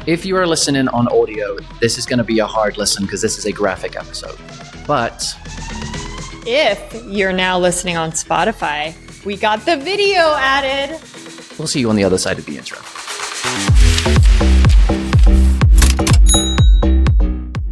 If you are listening on audio, this is going to be a hard listen because this is a graphic episode. But if you're now listening on Spotify, we got the video added. We'll see you on the other side of the intro.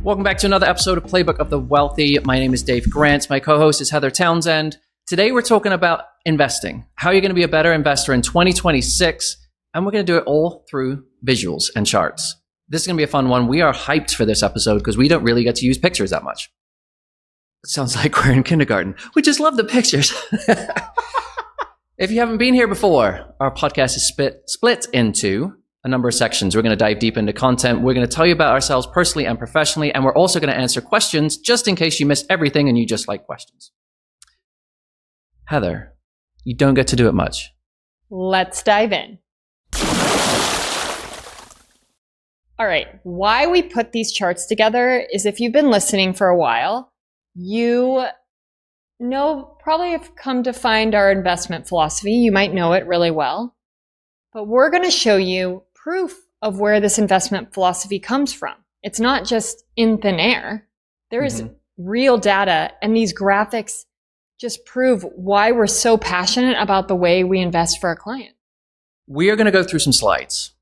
Welcome back to another episode of Playbook of the Wealthy. My name is Dave Grant. My co-host is Heather Townsend. Today we're talking about investing, how you're going to be a better investor in 2026, and we're going to do it all through visuals and charts. This is going to be a fun one. We are hyped for this episode because we don't really get to use pictures that much. It sounds like we're in kindergarten. We just love the pictures. If you haven't been here before, our podcast is split into a number of sections. We're going to dive deep into content. We're going to tell you about ourselves personally and professionally, and we're also going to answer questions just in case you missed everything and you just like questions. Heather, you don't get to do it much. Let's dive in. All right. Why we put these charts together is if you've been listening for a while, you probably have come to find our investment philosophy. You might know it really well, but we're going to show you proof of where this investment philosophy comes from. It's not just in thin air. There is real data, and these graphics just prove why we're so passionate about the way we invest for our client. We are going to go through some slides.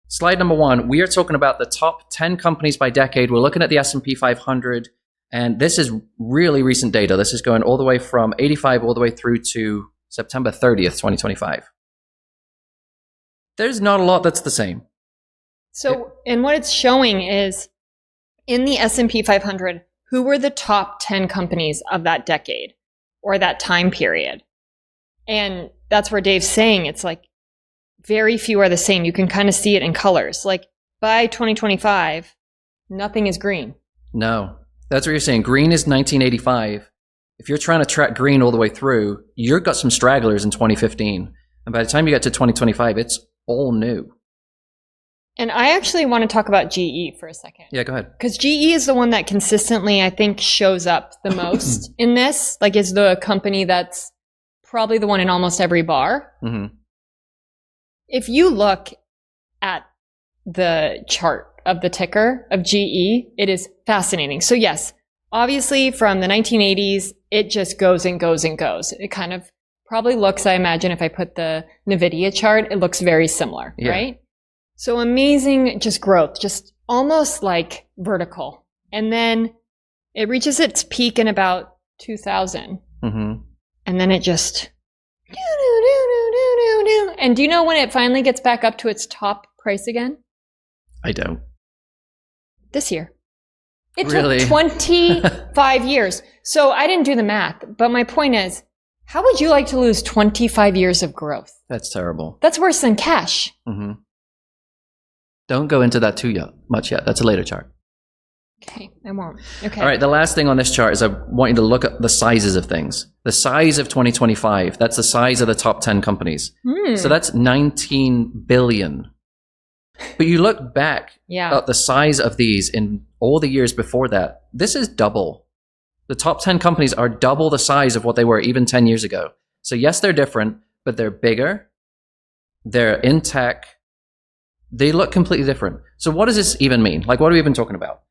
Slide number 1, we are talking about the top 10 companies by decade. We're looking at the S&P 500, and this is really recent data. This is going all the way from 85 all the way through to September 30th, 2025. There's not a lot that's the same. So, and what it's showing is in the S&P 500, who were the top 10 companies of that decade or that time period? And that's where Dave's saying it's like very few are the same. You can kind of see it in colors. Like by 2025, nothing is green. No, that's what you're saying. Green is 1985. If you're trying to track green all the way through, you've got some stragglers in 2015. And by the time you get to 2025, it's all new. And I actually want to talk about GE for a second. Yeah, go ahead. Because GE is the one that consistently, I think, shows up the most in this. Like, is the company that's probably the one in almost every bar. Mm-hmm. If you look at the chart of the ticker of GE, it is fascinating. So yes, obviously from the 1980s, it just goes and goes and goes. It kind of probably looks, I imagine if I put the NVIDIA chart, it looks very similar, right? So amazing just growth, just almost like vertical. And then it reaches its peak in about 2000. Mm-hmm. And then it just... And do you know when it finally gets back up to its top price again? I don't. This year. It took 25 years. So I didn't do the math, but my point is, how would you like to lose 25 years of growth? That's terrible. That's worse than cash. Mm-hmm. Don't go into that too much yet. That's a later chart. Okay, I won't. Okay. All right, the last thing on this chart is I want you to look at the sizes of things. The size of 2025, that's the size of the top 10 companies. So that's 19 billion. But you look back at the size of these in all the years before that, this is double. The top 10 companies are double the size of what they were even 10 years ago. So yes, they're different, but they're bigger. They're in tech. They look completely different. So what does this even mean? Like, what are we even talking about?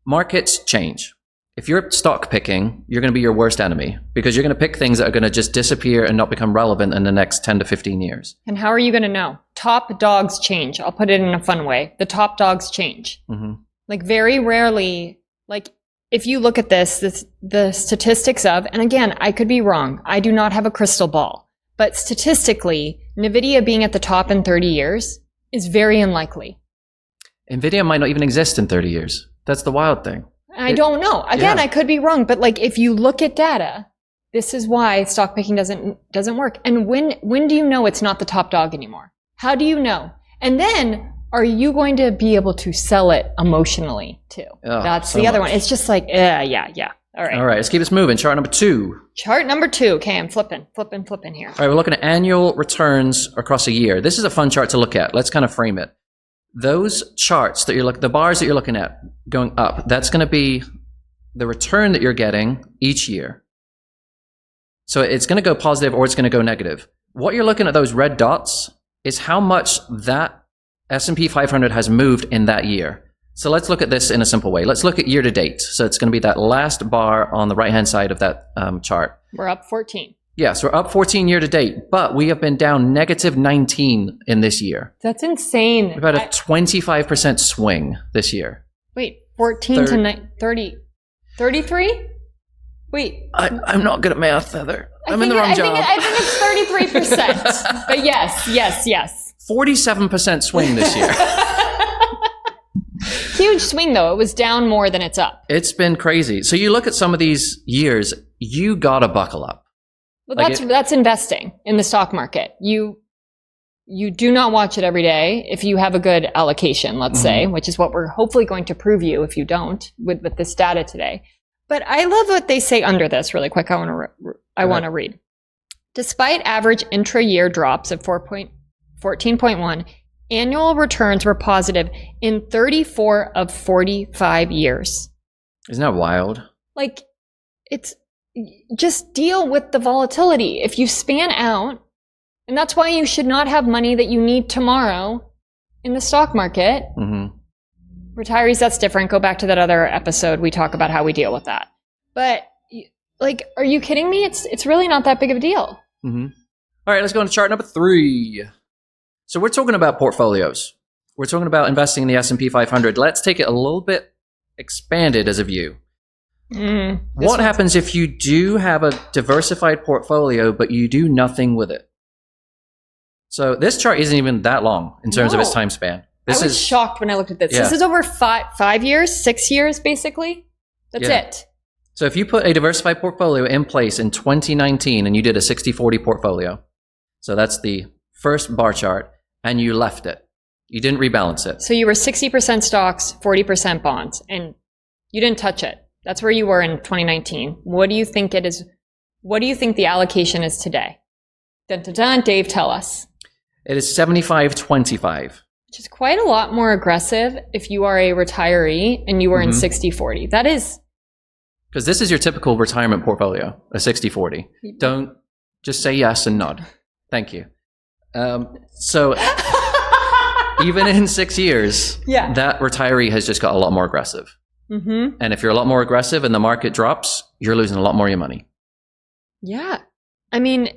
Markets change. If you're stock picking, you're going to be your worst enemy because you're going to pick things that are going to just disappear and not become relevant in the next 10 to 15 years. And how are you going to know? Top dogs change. I'll put it in a fun way. The top dogs change. Mm-hmm. Like very rarely, like if you look at the statistics of, and again, I could be wrong. I do not have a crystal ball, but statistically, NVIDIA being at the top in 30 years is very unlikely. NVIDIA might not even exist in 30 years. That's the wild thing. I don't know. Again, I could be wrong, but like if you look at data, this is why stock picking doesn't work. And when do you know it's not the top dog anymore? How do you know? And then are you going to be able to sell it emotionally too? Oh, that's so the other one. It's just like, yeah. All right. All right, let's keep this moving. Chart number 2. Chart number 2. Okay, I'm flipping here. All right, we're looking at annual returns across a year. This is a fun chart to look at. Let's kind of frame it. Those charts that the bars that you're looking at going up, that's going to be the return that you're getting each year. So it's going to go positive or it's going to go negative. What you're looking at, those red dots, is how much that S&P 500 has moved in that year. So let's look at this in a simple way. Let's look at year to date. So it's going to be that last bar on the right-hand side of that chart. We're up 14. Yes, we're up 14 year to date, but we have been down negative 19 in this year. That's insane. We've had a 25% swing this year. Wait, 14 to 30, 33? Wait. I'm not good at math, Heather. I'm in the wrong job. I think it's 33%. But yes. 47% swing this year. Huge swing, though. It was down more than it's up. It's been crazy. So you look at some of these years, you got to buckle up. Well, that's investing in the stock market. You do not watch it every day if you have a good allocation, let's say, which is what we're hopefully going to prove you if you don't with this data today. But I love what they say under this really quick. I want to read. Despite average intra-year drops of 14.1, annual returns were positive in 34 of 45 years. Isn't that wild? Like, it's just deal with the volatility. If you span out, and that's why you should not have money that you need tomorrow in the stock market. Retirees, that's different. Go back to that other episode. We talk about how we deal with that. But like, are you kidding me? It's really not that big of a deal. All right, let's go on to chart number 3. So we're talking about portfolios. We're talking about investing in the S&P 500. Let's take it a little bit expanded as a view. What happens if you do have a diversified portfolio, but you do nothing with it? So this chart isn't even that long in terms of its time span. I was shocked when I looked at this. Yeah. This is over 5 years, 6 years, basically. That's it. So if you put a diversified portfolio in place in 2019 and you did a 60-40 portfolio, so that's the first bar chart, and you left it. You didn't rebalance it. So you were 60% stocks, 40% bonds, and you didn't touch it. That's where you were in 2019. What do you think it is? What do you think the allocation is today? Dun, dun, dun. Dave, tell us. It is 75-25. Which is quite a lot more aggressive if you are a retiree and you were in 60-40. That is. Because this is your typical retirement portfolio, a 60-40. Don't just say yes and nod. Thank you. So even in 6 years, that retiree has just got a lot more aggressive. And if you're a lot more aggressive and the market drops, you're losing a lot more of your money. Yeah. I mean,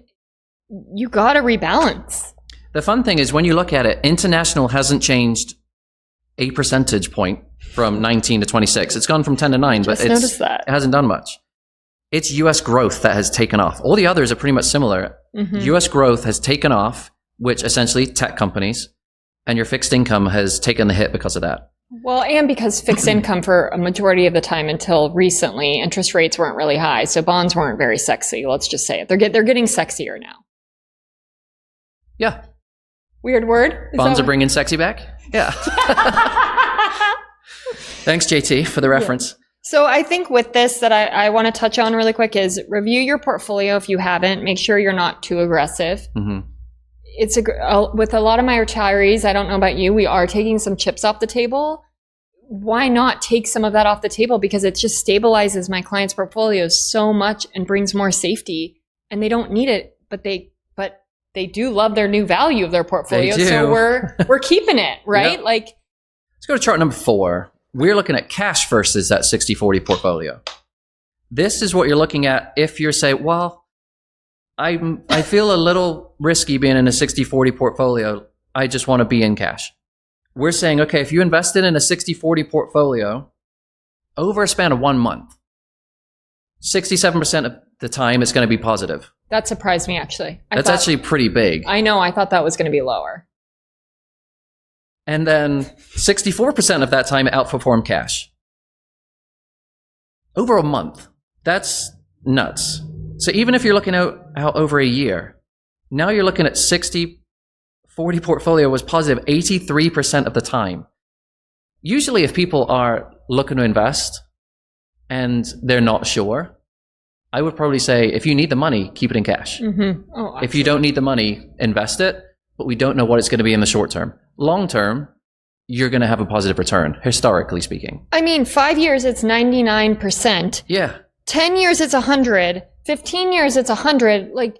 you got to rebalance. The fun thing is when you look at it, international hasn't changed a percentage point from 19 to 26. It's gone from 10 to 9, but it hasn't done much. It's US growth that has taken off. All the others are pretty much similar. US growth has taken off, which essentially tech companies, and your fixed income has taken the hit because of that. Well, and because fixed income for a majority of the time until recently, interest rates weren't really high, so bonds weren't very sexy. Let's just say it. They're getting sexier now. Yeah. Weird word. Bonds are bringing sexy back? Yeah. Thanks, JT, for the reference. Yeah. So I think with this that I want to touch on really quick is review your portfolio if you haven't. Make sure you're not too aggressive. It's with a lot of my retirees, I don't know about you, we are taking some chips off the table. Why not take some of that off the table? Because it just stabilizes my clients' portfolios so much and brings more safety. And they don't need it, but they do love their new value of their portfolio. So we're keeping it, right? Yep. Like, let's go to chart number 4. We're looking at cash versus that 60-40 portfolio. This is what you're looking at if you're saying, well, I feel a little risky being in a 60-40 portfolio. I just want to be in cash. We're saying, okay, if you invested in a 60-40 portfolio over a span of 1 month, 67% of the time it's going to be positive. That surprised me, actually. That's actually pretty big. I know. I thought that was going to be lower. And then 64% of that time it outperformed cash. Over a month. That's nuts. So even if you're looking out over a year, now you're looking at 60-40 portfolio was positive 83% of the time. Usually if people are looking to invest and they're not sure, I would probably say if you need the money, keep it in cash. If you don't need the money, invest it, but we don't know what it's going to be in the short term. Long term, you're going to have a positive return, historically speaking. I mean, 5 years, it's 99%. Yeah. 10 years, it's 100. 15 years, it's 100. Like,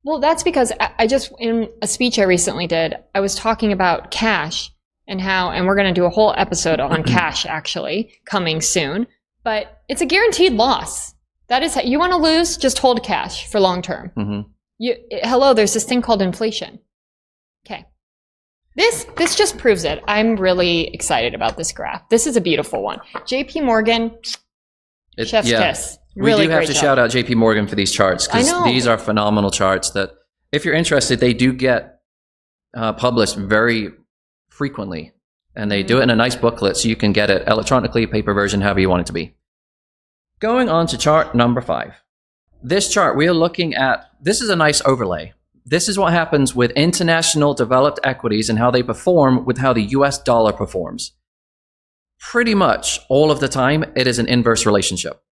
well, that's because I just, in a speech I recently did, I was talking about cash. and we're going to do a whole episode on cash actually coming soon, but it's a guaranteed loss. That is, you want to lose, just hold cash for long term. Hello, there's this thing called inflation. Okay. This just proves it. I'm really excited about this graph. This is a beautiful one. JP Morgan, chef's kiss. Really we do have to shout out JP Morgan for these charts, because these are phenomenal charts that, if you're interested, they do get published very frequently, and they do it in a nice booklet, so you can get it electronically, paper version, however you want it to be. Going on to chart number 5. This chart, we are looking at, this is a nice overlay. This is what happens with international developed equities and how they perform with how the US dollar performs. Pretty much all of the time, it is an inverse relationship.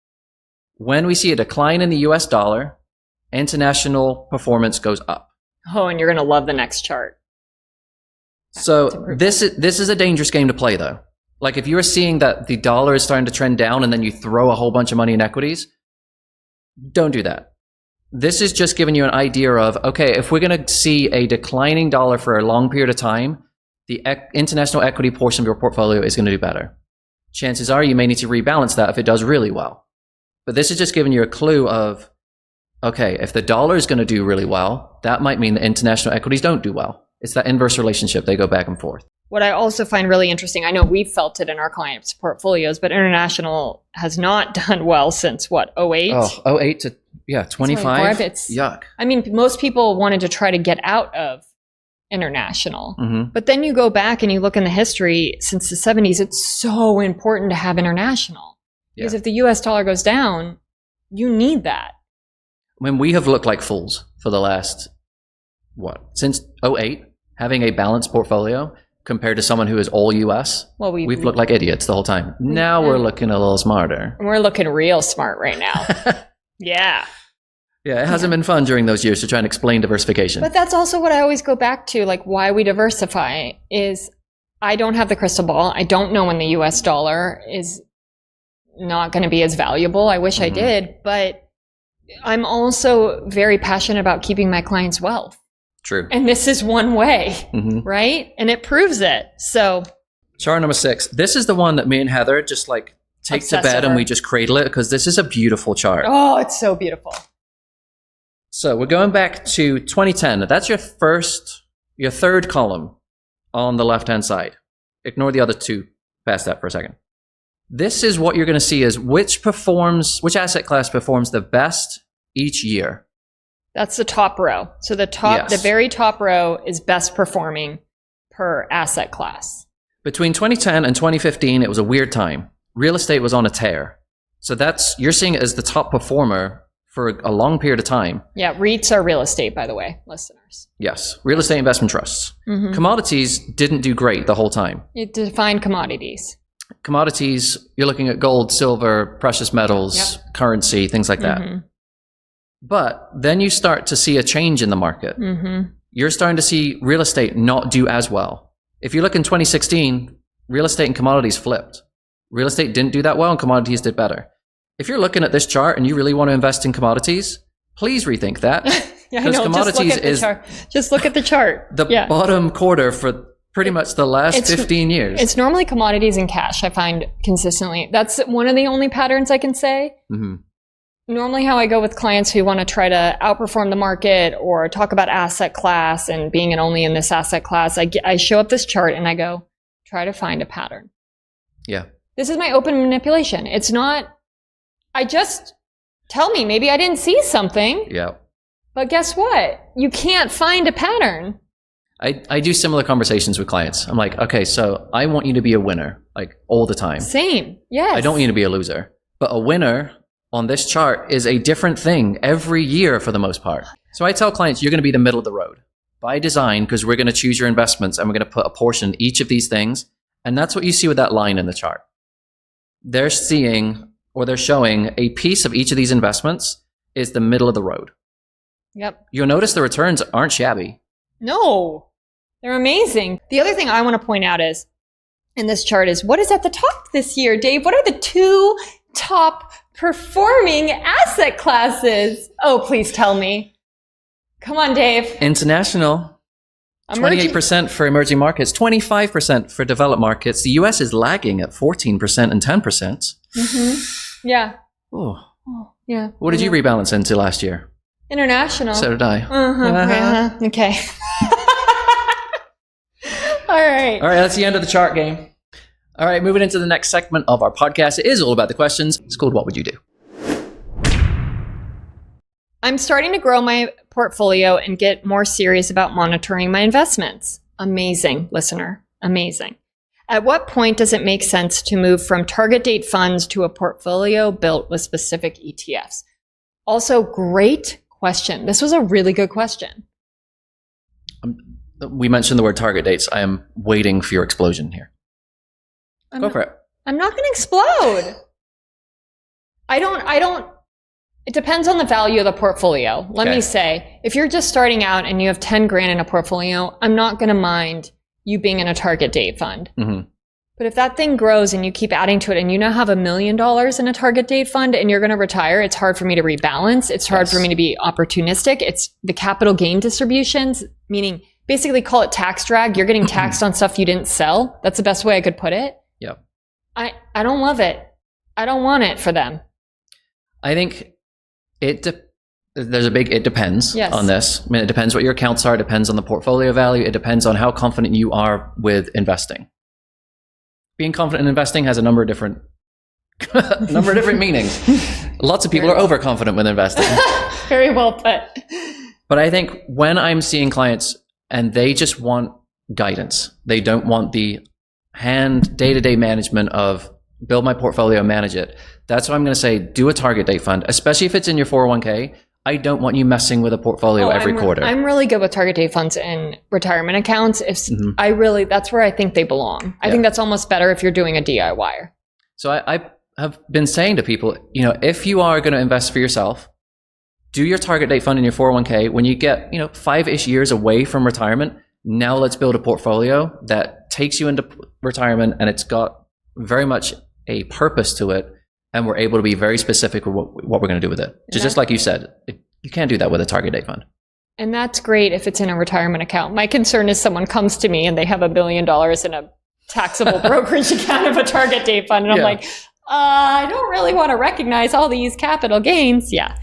When we see a decline in the US dollar, international performance goes up. Oh, and you're going to love the next chart. So this is a dangerous game to play, though. Like, if you are seeing that the dollar is starting to trend down and then you throw a whole bunch of money in equities, don't do that. This is just giving you an idea of, okay, if we're going to see a declining dollar for a long period of time, the international equity portion of your portfolio is going to do better. Chances are you may need to rebalance that if it does really well. But this is just giving you a clue of, okay, if the dollar is going to do really well, that might mean the international equities don't do well. It's that inverse relationship. They go back and forth. What I also find really interesting, I know we've felt it in our clients' portfolios, but international has not done well since what, 08? Oh, 08 to 25? It's, yuck. I mean, most people wanted to try to get out of international. But then you go back and you look in the history since the 70s, it's so important to have international. Because if the US dollar goes down, you need that. I mean, we have looked like fools for the last, since 08, having a balanced portfolio compared to someone who is all US. Well, we've looked like idiots the whole time. Now we're looking a little smarter. We're looking real smart right now. Yeah, it hasn't been fun during those years to try and explain diversification. But that's also what I always go back to, like why we diversify is I don't have the crystal ball. I don't know when the US dollar is not going to be as valuable. I wish I did, but I'm also very passionate about keeping my clients' wealth. True. And this is one way, right? And it proves it. So chart number 6. This is the one that me and Heather just like take to bed and we just cradle it, because this is a beautiful chart. Oh, it's so beautiful. So we're going back to 2010. That's your third column on the left-hand side. Ignore the other two past that for a second. This is what you're going to see is which asset class performs the best each year. That's the top row. So the very top row is best performing per asset class. Between 2010 and 2015, it was a weird time. Real estate was on a tear. So you're seeing it as the top performer for a long period of time. Yeah, REITs are real estate, by the way, listeners. Yes, real estate investment trusts. Commodities didn't do great the whole time. You define commodities. Commodities, you're looking at gold, silver, precious metals, currency, things like that. But then you start to see a change in the market. You're starting to see real estate not do as well. If you look in 2016, real estate and commodities flipped. Real estate didn't do that well and commodities did better. If you're looking at this chart and you really want to invest in commodities, please rethink that. Because commodities just look at the chart. The bottom quarter for pretty much the last 15 years. It's normally commodities and cash, I find consistently. That's one of the only patterns I can say. Normally how I go with clients who want to try to outperform the market or talk about asset class and being only in this asset class, I show up this chart and I go, try to find a pattern. Yeah. This is my open manipulation. It's not, tell me, maybe I didn't see something. Yeah. But guess what? You can't find a pattern. I do similar conversations with clients. I'm like, okay, so I want you to be a winner, like all the time. Same. Yes. I don't want you to be a loser. But a winner on this chart is a different thing every year for the most part. So I tell clients, you're going to be the middle of the road by design, because we're going to choose your investments and we're going to put a portion in each of these things. And that's what you see with that line in the chart. They're showing a piece of each of these investments is the middle of the road. Yep. You'll notice the returns aren't shabby. No, they're amazing. The other thing I want to point out is in this chart is what is at the top this year, Dave? What are the two top performing asset classes? Oh, please tell me. Come on, Dave. International. 28% for emerging markets, 25% for developed markets. The US is lagging at 14% and 10%. Mm-hmm. Yeah. Oh. Yeah. What did you rebalance into last year? International. So did I. Okay. All right. All right, that's the end of the chart game. All right, moving into the next segment of our podcast. It is all about the questions. It's called What Would You Do? I'm starting to grow my portfolio and get more serious about monitoring my investments. Amazing, listener. Amazing. At what point does it make sense to move from target date funds to a portfolio built with specific ETFs? Also, great question. This was a really good question. We mentioned the word target dates. I am waiting for your explosion here. Go for it. I'm not going to explode. It depends on the value of the portfolio. Let me say, if you're just starting out and you have 10 grand in a portfolio, I'm not going to mind you being in a target date fund. Mm-hmm. But if that thing grows and you keep adding to it and you now have $1 million in a target date fund and you're going to retire, it's hard for me to rebalance. It's hard for me to be opportunistic. It's the capital gain distributions, meaning basically call it tax drag. You're getting taxed on stuff you didn't sell. That's the best way I could put it. Yep. I don't love it. I don't want it for them. I think there's a big it depends on this. I mean, it depends what your accounts are. It depends on the portfolio value. It depends on how confident you are with investing. Being confident in investing has a number of different meanings. Lots of people are overconfident with investing. Very well put. But I think when I'm seeing clients and they just want guidance, they don't want the day-to-day management of build my portfolio, manage it. That's what I'm going to say. Do a target date fund, especially if it's in your 401k. I don't want you messing with a portfolio every quarter. I'm really good with target date funds and retirement accounts. That's where I think they belong. I think that's almost better if you're doing a DIY. So I have been saying to people, if you are going to invest for yourself, do your target date fund in your 401k. When you get, 5-ish years away from retirement, now let's build a portfolio that takes you into retirement and it's got very much a purpose to it. And we're able to be very specific with what we're going to do with it. Just like you said, you can't do that with a target date fund. And that's great if it's in a retirement account. My concern is someone comes to me and they have $1 billion in a taxable brokerage account of a target date fund. And I'm like, I don't really want to recognize all these capital gains. Yeah.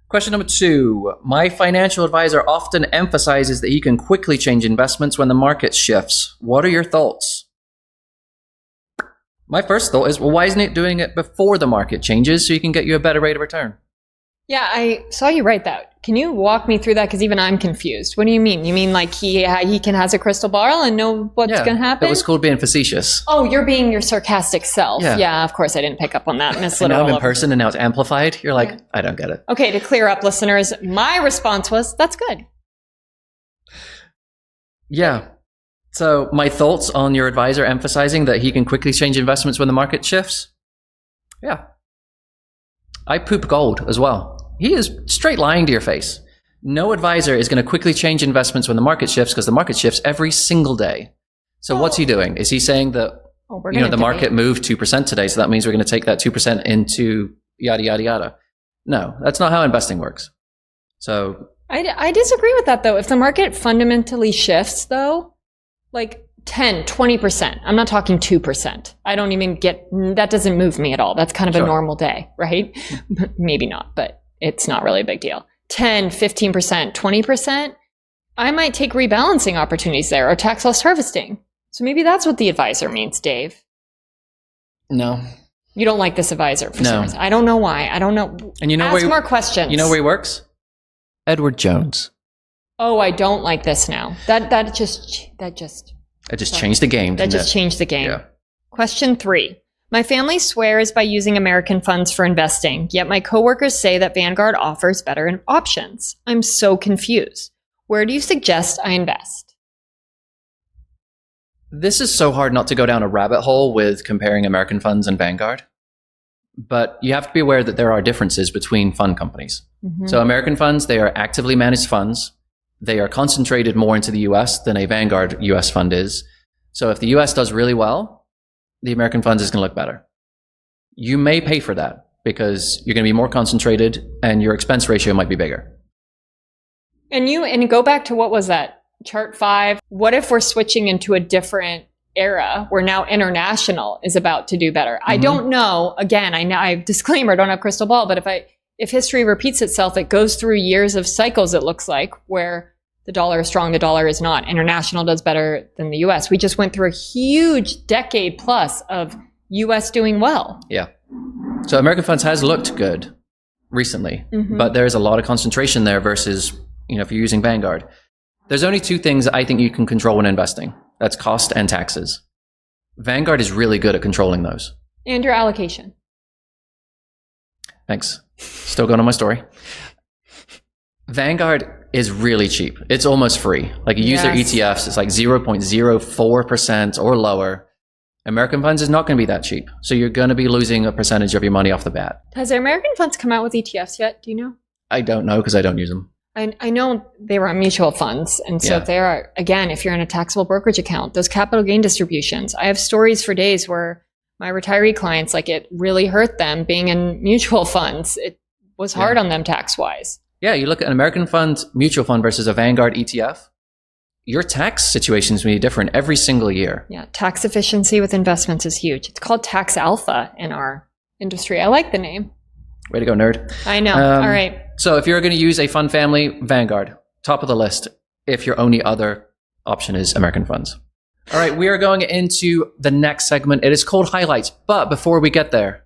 Question number 2. My financial advisor often emphasizes that he can quickly change investments when the market shifts. What are your thoughts? My first thought is, well, why isn't it doing it before the market changes so you can get you a better rate of return? Yeah, I saw you write that. Can you walk me through that? Because even I'm confused. What do you mean? You mean like he has a crystal ball and know what's going to happen? That was called being facetious. Oh, you're being your sarcastic self. Yeah, of course I didn't pick up on that. And now I'm in person and now it's amplified. You're like, I don't get it. Okay, to clear up, listeners, my response was, that's good. Yeah. So my thoughts on your advisor emphasizing that he can quickly change investments when the market shifts? Yeah. I poop gold as well. He is straight lying to your face. No advisor is going to quickly change investments when the market shifts because the market shifts every single day. So what's he doing? Is he saying that the market moved 2% today, so that means we're going to take that 2% into yada, yada, yada? No, that's not how investing works. So I disagree with that, though. If the market fundamentally shifts, though, like 10, 20%. I'm not talking 2%. I don't even that doesn't move me at all. That's kind of a normal day, right? Maybe not, but it's not really a big deal. 10, 15%, 20%. I might take rebalancing opportunities there or tax loss harvesting. So maybe that's what the advisor means, Dave. No. You don't like this advisor for some reason. I don't know why. I don't know. And Ask more questions. You know where he works? Edward Jones. Oh, I don't like this now. That just changed the game. That just changed the game. Yeah. Question 3. My family swears by using American funds for investing, yet my coworkers say that Vanguard offers better options. I'm so confused. Where do you suggest I invest? This is so hard not to go down a rabbit hole with comparing American funds and Vanguard. But you have to be aware that there are differences between fund companies. Mm-hmm. So American funds, they are actively managed funds. They are concentrated more into the US than a Vanguard US fund is. So if the US does really well, the American funds is going to look better. You may pay for that because you're going to be more concentrated and your expense ratio might be bigger. And go back to what was that? chart 5. What if we're switching into a different era where now international is about to do better? I don't know. Again, I disclaimer, I don't have crystal ball, but if history repeats itself, it goes through years of cycles, it looks like, where the dollar is strong, the dollar is not. International does better than the US. We just went through a huge decade plus of US doing well. Yeah. So American funds has looked good recently, but there's a lot of concentration there versus, if you're using Vanguard. There's only two things I think you can control when investing. That's cost and taxes. Vanguard is really good at controlling those. And your allocation. Thanks. Still going on my story. Vanguard is really cheap. It's almost free. Like you use their ETFs, it's like 0.04% or lower. American funds is not going to be that cheap. So you're going to be losing a percentage of your money off the bat. Has the American funds come out with ETFs yet? Do you know? I don't know because I don't use them. I know they were on mutual funds. And so they are, again, if you're in a taxable brokerage account, those capital gain distributions, I have stories for days where my retiree clients, like it really hurt them being in mutual funds. It was hard on them tax-wise. Yeah, you look at an American fund, mutual fund versus a Vanguard ETF, your tax situation is really different every single year. Yeah, tax efficiency with investments is huge. It's called tax alpha in our industry. I like the name. Way to go, nerd. I know. All right. So if you're going to use a fund family, Vanguard, top of the list if your only other option is American funds. All right, we are going into the next segment. It is called highlights. But before we get there,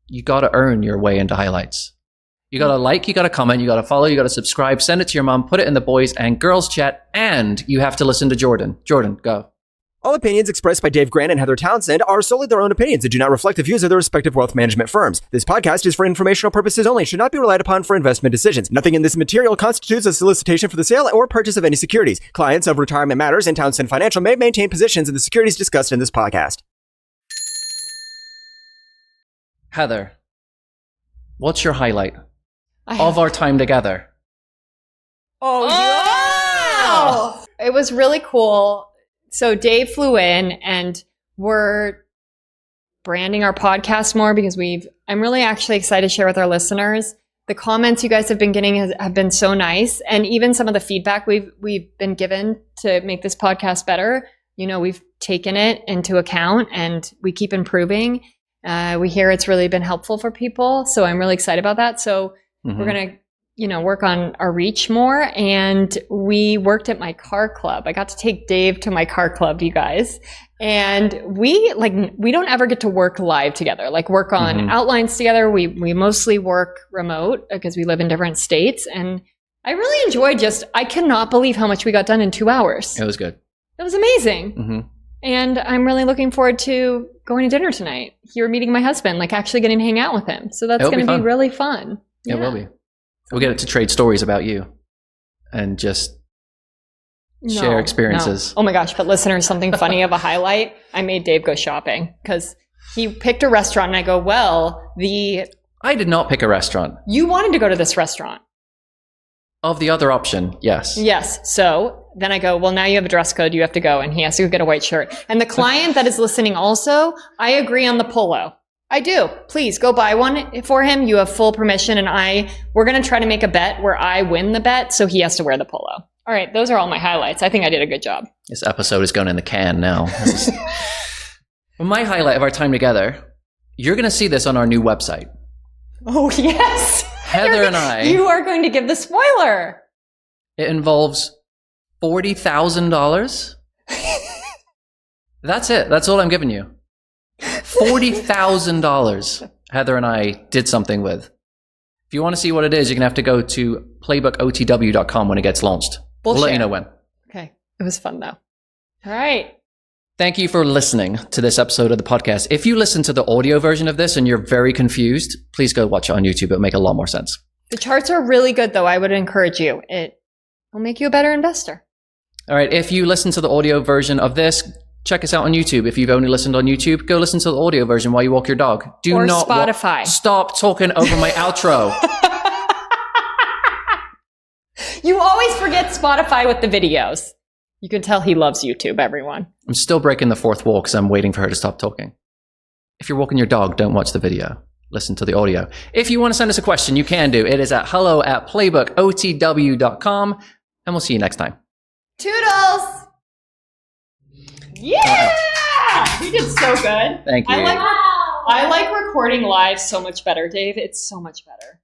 you got to earn your way into highlights. You got to like, you got to comment, you got to follow, you got to subscribe, send it to your mom, put it in the boys and girls chat, and you have to listen to Jordan. Jordan, go. All opinions expressed by Dave Grant and Heather Townsend are solely their own opinions and do not reflect the views of their respective wealth management firms. This podcast is for informational purposes only and should not be relied upon for investment decisions. Nothing in this material constitutes a solicitation for the sale or purchase of any securities. Clients of Retirement Matters and Townsend Financial may maintain positions in the securities discussed in this podcast. Heather, what's your highlight of our time together? Oh, yeah! It was really cool. So Dave flew in and we're branding our podcast more because I'm really actually excited to share with our listeners. The comments you guys have been getting have been so nice. And even some of the feedback we've been given to make this podcast better, we've taken it into account and we keep improving. We hear it's really been helpful for people. So I'm really excited about that. So we're going to work on our reach more. And we worked at my car club. I got to take Dave to my car club, you guys. And we don't ever get to work live together, work on outlines together. We mostly work remote because we live in different states. And I really enjoyed I cannot believe how much we got done in 2 hours. It was good. It was amazing. And I'm really looking forward to going to dinner tonight. You're meeting my husband, actually getting to hang out with him. So that's going to be really fun. It will be. We'll get to trade stories about you and just share experiences. No. Oh my gosh, but listeners, something funny of a highlight. I made Dave go shopping because he picked a restaurant and I go, I did not pick a restaurant. You wanted to go to this restaurant. Of the other option, yes. Yes. So then I go, now you have a dress code. You have to go. And he has to go get a white shirt. And the client that is listening also, I agree on the polo. I do. Please go buy one for him. You have full permission. And we're going to try to make a bet where I win the bet. So he has to wear the polo. All right. Those are all my highlights. I think I did a good job. This episode is going in the can now. Well, my highlight of our time together, you're going to see this on our new website. Oh, yes. Heather and I. You are going to give the spoiler. It involves $40,000. That's it. That's all I'm giving you. $40,000 Heather and I did something with. If you want to see what it is, you're going to have to go to playbookotw.com when it gets launched. We'll let you know when. Okay. It was fun, though. All right. Thank you for listening to this episode of the podcast. If you listen to the audio version of this and you're very confused, please go watch it on YouTube. It'll make a lot more sense. The charts are really good, though. I would encourage you. It will make you a better investor. All right. If you listen to the audio version of this, check us out on YouTube. If you've only listened on YouTube, go listen to the audio version while you walk your dog. Or Spotify. Stop talking over my outro. You always forget Spotify with the videos. You can tell he loves YouTube, everyone. I'm still breaking the fourth wall because I'm waiting for her to stop talking. If you're walking your dog, don't watch the video. Listen to the audio. If you want to send us a question, you can do. It is at hello@playbookotw.com. And we'll see you next time. Toodles! Yeah! You did so good. Thank you. I like recording live so much better, Dave. It's so much better.